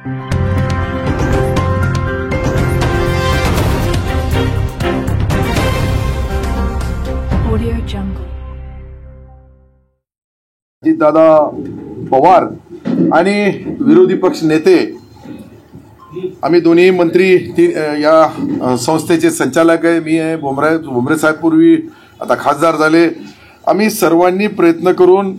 दादा पवार आणि विरोधी पक्ष नेते आम्ही दोन्ही मंत्री या संस्थेचे संचालक आहे. मी आहे, भुमरे साहेब पूर्वी आता खासदार झाले. आम्ही सर्वांनी प्रयत्न करून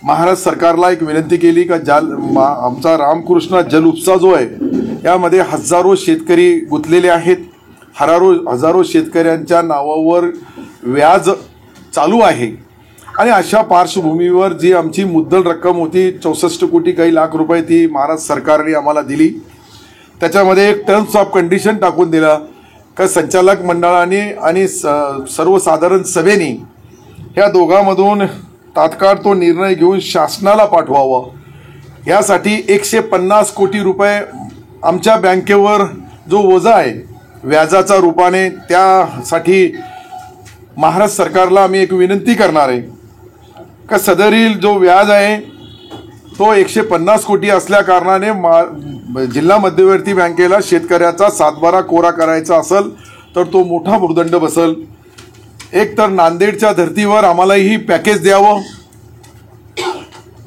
महाराष्ट्र सरकारला एक विनंती केली का आमचा रामकृष्ण जल उपसा जो आहे यामध्ये हजारो शेतकरी गुंतलेले आहेत. हजारो शेतकऱ्यांच्या नावावर व्याज चालू आहे आणि अशा पार्श्वभूमीवर जी आमची मुद्दल रक्कम होती 64 कोटी काही लाख रुपये ती महाराष्ट्र सरकारने आम्हाला दिली. त्याच्यामध्ये एक टर्म्स ऑफ कंडिशन टाकून दिला का संचालक मंडळाने आणि सर्वसाधारण सभेने ह्या दोघांमधून तात्काळ तो निर्णय घेऊन शासनाला पाठवावा. यासाठी 150 कोटी रुपये आमच्या बँकेवर जो ओझा आहे व्याजाचा रूपाने त्यासाठी महाराष्ट्र सरकारला आम्ही एक विनंती करणार आहे का सदरील जो व्याज आहे तो 150 कोटी असल्या कारणाने जिल्हा मध्यवर्ती बँकेला शेतकऱ्याचा सातबारा कोरा करायचा असेल तर तो मोठा भुर्दंड बसेल. एक तर नांदेडच्या धर्तीवर आम्हालाही पॅकेज द्यावं,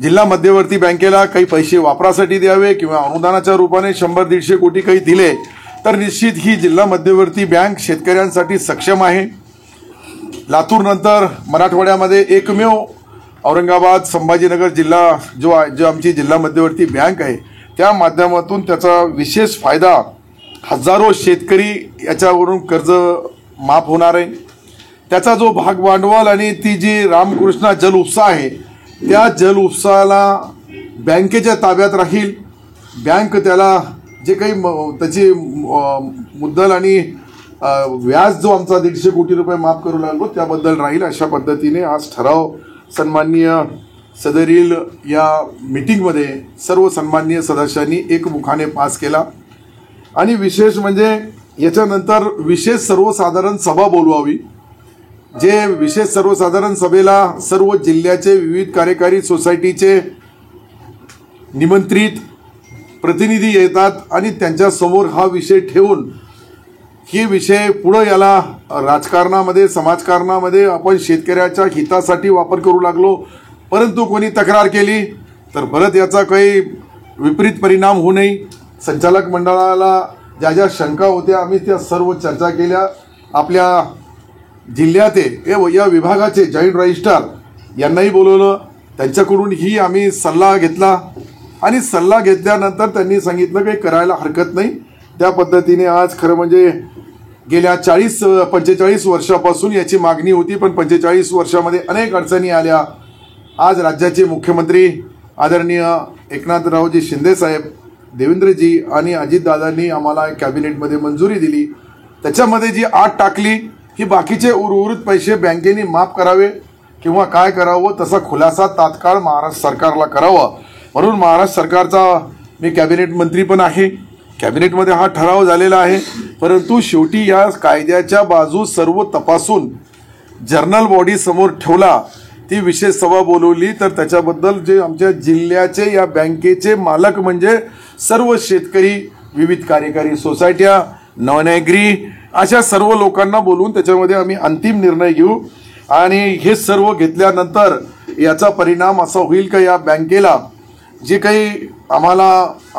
जिल्हा मध्यवर्ती बँकेला काही पैसे वापरासाठी द्यावे किंवा अनुदानाच्या रूपाने 100-150 कोटी काही दिले तर निश्चित ही जिल्हा मध्यवर्ती बँक शेतकऱ्यांसाठी सक्षम आहे. लातूर नंतर मराठवाड्यामध्ये एकमेव औरंगाबाद संभाजीनगर जिल्हा जो आमची जिल्हा मध्यवर्ती बँक आहे त्या माध्यमातून त्याचा विशेष फायदा हजारो शेतकरी याच्यावरून कर्ज माफ होणार आहे. त्याचा जो भाग भांडवल आणि ती जी रामकृष्ण जल उपसा आहे त्या जल उपसाला बँकेच्या ताब्यात राहील. बँक त्याला जे काही त्याची मुद्दल आणि व्याज जो आमचा 150 कोटी रुपये माफ करू लागलो त्याबद्दल राहील. अशा पद्धतीने आज ठराव सन्माननीय सदरील या मीटिंगमध्ये सर्व सन्माननीय सदस्यांनी एकमुखाने पास केला. आणि विशेष म्हणजे याच्यानंतर विशेष सर्वसाधारण सभा बोलवावी. जे विशेष सर्वसाधारण सभेला सर्व जिल्ह्याचे विविध कार्यकारी सोसायटीचे निमंत्रित प्रतिनिधी येतात आणि त्यांच्यासमोर हा विषय ठेवून ही विषय पुढे याला राजकारणामध्ये समाजकारणामध्ये आपण शेतकऱ्याच्या हितासाठी वापर करू लागलो, परंतु कोणी तक्रार केली तर परत याचा काही विपरीत परिणाम होऊ नये. संचालक मंडळाला ज्या ज्या शंका होत्या आम्ही त्या सर्व चर्चा केल्या. आपल्या जिल्ह्याचे या विभागाचे जॉईंट रजिस्ट्रार यांनाही बोलवलं, त्यांच्याकडून ही आम्ही सल्ला घेतला आणि सल्ला घेतल्यानंतर त्यांनी सांगितलं काही करायला हरकत नाही. त्या पद्धतीने आज खरं म्हणजे गेल्या 45 वर्षापासून याची मागणी होती, पण 45 वर्षामध्ये अनेक अडचणी आल्या. आज राज्याचे मुख्यमंत्री आदरणीय एकनाथरावजी शिंदेसाहेब, देवेंद्रजी आणि अजितदादांनी आम्हाला कॅबिनेटमध्ये मंजुरी दिली. त्याच्यामध्ये जी आट टाकली की बाकीचे उर्वरित पैसे बँकेने माफ करावे किंवा काय करावं तसा खुलासा तात्काळ महाराष्ट्र सरकारला करावा. म्हणून महाराष्ट्र सरकारचा मी कॅबिनेट मंत्री पण आहे. कॅबिनेटमध्ये हा ठराव झालेला आहे, परंतु शेवटी या कायद्याच्या बाजू सर्व तपासून जर्नल बॉडी समोर ठेवला. ती विशेष सभा बोलवली तर त्याच्याबद्दल जे आमच्या जिल्ह्याचे या बँकेचे मालक म्हणजे सर्व शेतकरी, विविध कार्यकारी सोसायट्या, नवनागरी अशा सर्व लोकांना बोलवून त्याच्यामध्ये आम्ही अंतिम निर्णय घेऊ. आणि हे सर्व घेतल्यानंतर याचा परिणाम असा होईल का या बँकेला जे काही आम्हाला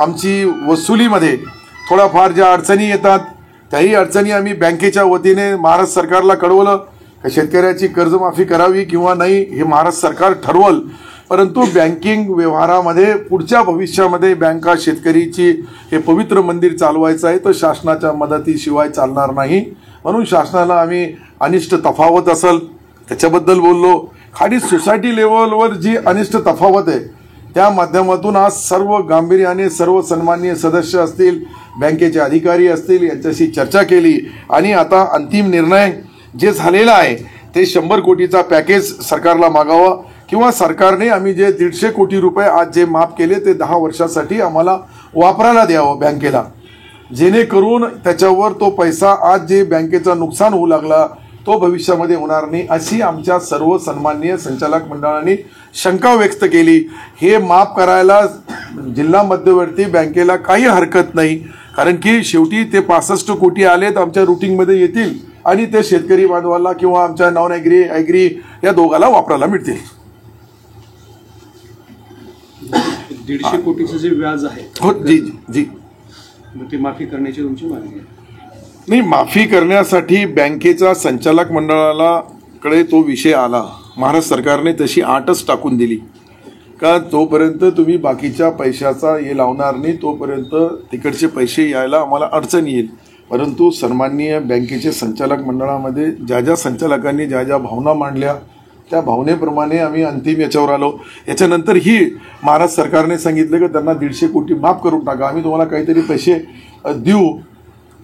आमची वसुलीमध्ये थोडाफार ज्या अडचणी येतात त्याही अडचणी आम्ही बँकेच्या वतीने महाराष्ट्र सरकारला कळवलं का शेतकऱ्याची कर्जमाफी करावी किंवा नाही हे महाराष्ट्र सरकार ठरवल. परंतु बँकिंग व्यवहारामध्ये पुढच्या भविष्यामध्ये बँका शेतकरीची हे पवित्र मंदिर चालवायचं आहे तर शासनाच्या मदतीशिवाय चालणार नाही. म्हणून शासनाला आम्ही अनिष्ट तफावत असेल त्याच्याबद्दल बोललो. खाली सोसायटी लेवलवर जी अनिष्ट तफावत आहे त्या माध्यमातून आज सर्व गांभीर्याने सर्व सन्माननीय सदस्य असतील, बँकेचे अधिकारी असतील यांच्याशी चर्चा केली आणि आता अंतिम निर्णय जे झालेला आहे ते 100 कोटीचा पॅकेज सरकारला मागावा किंवा सरकारने आम्ही जे 150 कोटी रुपये आज जे माफ केले ते 10 वर्षासाठी आम्हाला वापरायला द्यावं बँकेला, जेणेकरून त्याच्यावर तो पैसा आज जे बँकेचं नुकसान होऊ लागला तो भविष्यामध्ये होणार नाही अशी आमच्या सर्व सन्माननीय संचालक मंडळाने शंका व्यक्त केली. हे माफ करायला जिल्हा मध्यवर्ती बँकेला काही हरकत नाही, कारण की शेवटी ते 65 कोटी आलेत आमच्या रुटीनमध्ये येतील आणि ते शेतकरी बांधवांना किंवा आमच्या नॉन ॲग्री या दोघाला वापरायला मिळतील. 150 कोटीचं जे व्याज आहे हो जी जी मग ते माफी करण्याची तुमची मागणी आहे? नाही, माफी करण्यासाठी बँकेचा संचालक मंडळाला कडे तो विषय आला. महाराष्ट्र सरकारने तशी आटच टाकून दिली का जोपर्यंत तुम्ही बाकीच्या पैशाचा हे लावणार नाही तोपर्यंत तिकडचे पैसे यायला आम्हाला अडचण येईल. परंतु सन्माननीय बँकेचे संचालक मंडळामध्ये ज्या संचालकांनी ज्या भावना मांडल्या त्या भावनेप्रमाणे आम्ही अंतिम याच्यावर आलो. याच्यानंतर ही महाराष्ट्र सरकारने सांगितलं की त्यांना 150 कोटी माफ करून टाका, आम्ही तुम्हाला काहीतरी पैसे देऊ.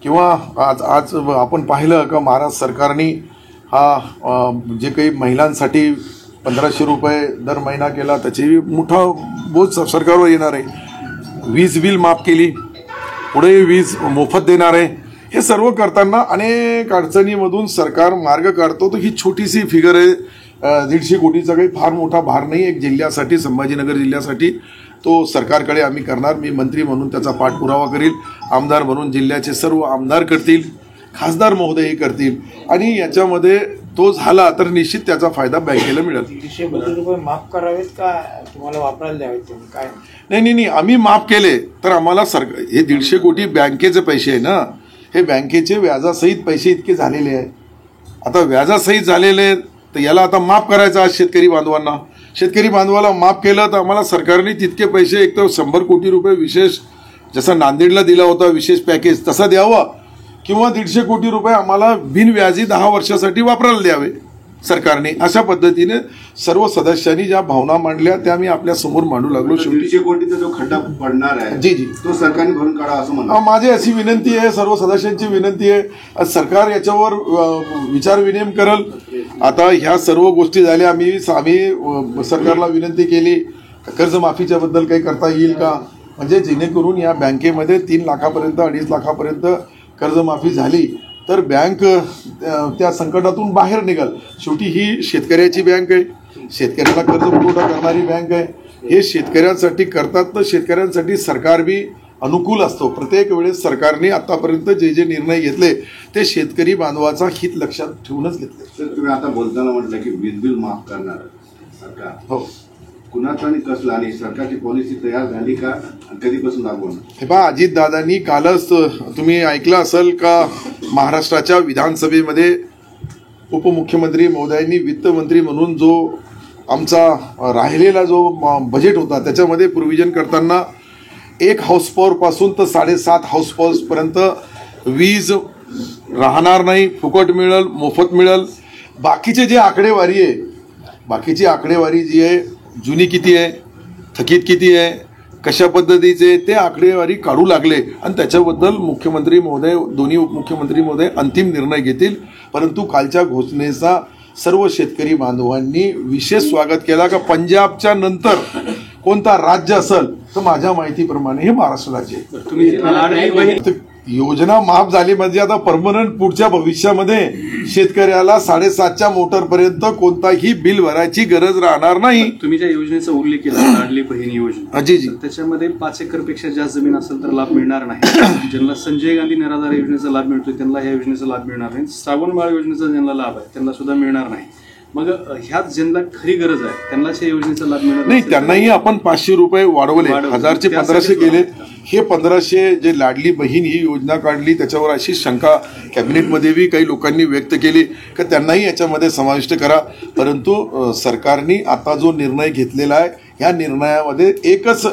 किंवा आज आपण पाहिलं का महाराष्ट्र सरकारने हा जे काही महिलांसाठी 1500 रुपये दर महिना केला त्याची मोठा बोज सरकारवर येणार आहे. वीज बिल माफ केली, पुढे वीज मोफत देणार आहे. हे सर्व करताना अनेक अडचणीमधून सरकार मार्ग काढतो. तर ही छोटीशी फिगर आहे. 150 कोटीचा काही फार मोठा भार नाही एक जिल्ह्यासाठी, संभाजीनगर जिल्ह्यासाठी. तो सरकारकडे आम्ही करणार. मी मंत्री म्हणून त्याचा पाठपुरावा करील, आमदार म्हणून जिल्ह्याचे सर्व आमदार करतील, खासदार महोदयही करतील आणि याच्यामध्ये तो झाला तर निश्चित त्याचा फायदा बँकेला मिळेल. 150 कोटी रुपये माफ करावेत का तुम्हाला वापरायला द्यावेत तुम्ही काय? नाही, आम्ही माफ केले तर आम्हाला सरकार हे 150 कोटी बँकेचे पैसे आहे ना, हे बँकेचे व्याजासहित पैसे इतके झालेले आहे. आता व्याजासहित झालेले तर याला आता माफ करायचं आज शेतकरी बांधवांना. शेतकरी बांधवाला माफ केलं तर आम्हाला सरकारने तितके पैसे एक तर 100 कोटी रुपये विशेष जसा नांदेडला दिला होता विशेष पॅकेज तसा द्यावा किंवा 150 कोटी रुपये आम्हाला बिनव्याजी 10 वर्षासाठी वापरायला द्यावे सरकारने. अशा पद्धतीने सर्व सदस्यांनी ज्या भावना मांडल्या त्या मी आपल्या समोर मांडू लागलो. 150 कोटीचा जो खड्डा पडणार आहे जी तो सरकारने भरून काढा असं म्हणतो. माझी अशी विनंती आहे, सर्व सदस्यांची विनंती आहे. सरकार याच्यावर विचार विनिमय करेल. आता ह्या सर्व गोष्टी झाल्या. आम्ही सरकारला विनंती केली कर्जमाफीच्या बद्दल काही करता येईल का, म्हणजे जेणेकरून या बँकेमध्ये 3 लाखापर्यंत 2.5 लाखापर्यंत कर्जमाफी झाली तर बँक त्या संकटातून बाहेर निघाल. शेवटी ही शेतकऱ्याची बँक आहे, शेतकऱ्याला कर्ज पुरवठा करणारी बँक आहे. हे शेतकऱ्यांसाठी करतात तर शेतकऱ्यांसाठी सरकार बी अनुकूल असतो. प्रत्येक वेळेस सरकारने आतापर्यंत जे निर्णय घेतले ते शेतकरी बांधवाचा हित लक्षात ठेवूनच घेतले. सर तुम्ही आता बोलताना म्हटलं की वीज बिल माफ करणार सरकार, हो कुणाचा आणि कसला आणि सरकारची पॉलिसी तयार झाली का आणि कधीपासून लागू होणार? हे पहा, अजितदादांनी कालच तुम्ही ऐकलं असेल का महाराष्ट्राच्या विधानसभेमध्ये उपमुख्यमंत्री महोदयांनी वित्तमंत्री म्हणून जो आमचा राहिलेला जो बजेट होता त्याच्यामध्ये प्रोव्हिजन करताना 1 हाऊस पॉवर पासून तर 7.5 हाऊस पॉवर्स पर्यंत वीज राहणार नाही, फुकट मिळेल, मोफत मिळेल. बाकीचे जे आकडेवारी आहे, बाकीची आकडेवारी जी आहे जुनी किती आहे, थकीत किती आहे, कशा पद्धतीचे ते आकडेवारी काढू लागले आणि त्याच्याबद्दल मुख्यमंत्री महोदय दोन्ही उपमुख्यमंत्री महोदय अंतिम निर्णय घेतील. परंतु कालच्या घोषणेचा सर्व शेतकरी बांधवांनी विशेष स्वागत केला का पंजाबच्या नंतर कोणता राज्य असेल तर माझ्या माहितीप्रमाणे हे महाराष्ट्र राज्य आहे. योजना माफ झाली म्हणजे आता परमनंट पुढच्या भविष्यामध्ये शेतकऱ्याला 7.5च्या मोटरपर्यंत कोणताही बिल भरायची गरज राहणार नाही. तुम्ही ज्या योजनेचा उल्लेख केला लाडली बहीण योजना, जी जी, त्याच्यामध्ये 5 एकरपेक्षा जास्त जमीन असेल तर लाभ मिळणार नाही. ज्यांना संजय गांधी निराधार योजनेचा लाभ मिळतोय त्यांना ह्या योजनेचा लाभ मिळणार नाही. श्रावणबाळ योजनेचा ज्यांना लाभ आहे त्यांना सुद्धा मिळणार नाही. मग ह्यात ज्यांना खरी गरज आहे त्यांनाच या योजनेचा लाभ मिळणार नाही. त्यांनाही आपण 500 रुपये वाढवले, 1000चे 1500 केलेत. हे 1500 जे लाडली बहीण ही योजना काढली त्याच्यावर अशी शंका कॅबिनेटमध्ये बी काही लोकांनी व्यक्त केली की त्यांनाही याच्यामध्ये समाविष्ट करा. परंतु सरकारने आता जो निर्णय घेतलेला आहे ह्या निर्णयामध्ये एकच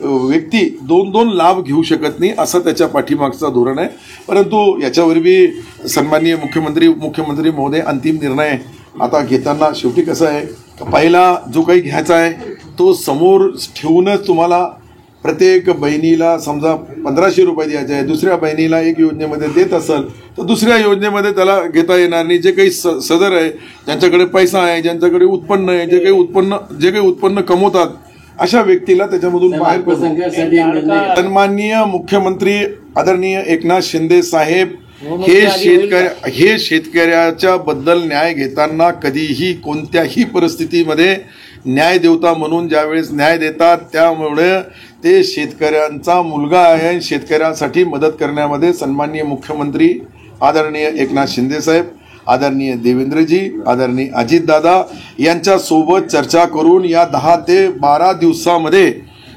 व्यक्ती 2 लाभ घेऊ शकत नाही असं त्याच्या पाठीमागचा धोरण आहे. परंतु याच्यावर बी सन्माननीय मुख्यमंत्री महोदय अंतिम निर्णय आता घेताना शेवटी कसं आहे पहिला जो काही घ्यायचा आहे तो समोर ठेवूनच तुम्हाला प्रत्येक बहिणीला समजा 1500 रुपये द्यायचे आहे, दुसऱ्या बहिणीला एक योजनेमध्ये देत असेल तर दुसऱ्या योजनेमध्ये त्याला घेता येणार नाही. जे काही सदर आहे ज्यांच्याकडे पैसा आहे, ज्यांच्याकडे उत्पन्न आहे, जे काही उत्पन्न कमवतात अशा व्यक्तीला त्याच्यामधून बाहेर पडतो. सन्माननीय मुख्यमंत्री आदरणीय एकनाथ शिंदे साहेब हे शेतकऱ्याच्या बद्दल न्याय घेताना कधीही कोणत्याही परिस्थितीमध्ये न्यायदेवता म्हणून ज्यावेळेस न्याय देतात त्यामुळे ते शेतकऱ्यांचा मुलगा आहे. शेतकऱ्यांसाठी मदत करण्यामध्ये सन्माननीय मुख्यमंत्री आदरणीय एकनाथ शिंदेसाहेब, आदरणीय देवेंद्रजी, आदरणीय अजितदादा यांच्यासोबत चर्चा करून या 10 ते 12 दिवसामध्ये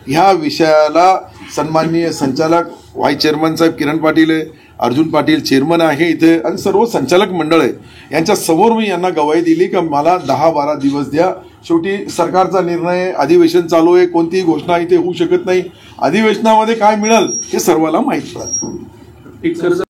ह्या विषयाला सन्माननीय संचालक व्हाईस चेअरमन साहेब किरण पाटील आहे, अर्जुन पाटील चेअरमन आहे इथे आणि सर्व संचालक मंडळ आहे यांच्या समोर मी यांना गवाही दिली की मला 10-12 दिवस द्या. शेवटी सरकारचा निर्णय, अधिवेशन चालू आहे, कोणतीही घोषणा इथे होऊ शकत नाही. अधिवेशनामध्ये काय मिळेल हे सर्वांना माहीत पडेल. एक कर्ज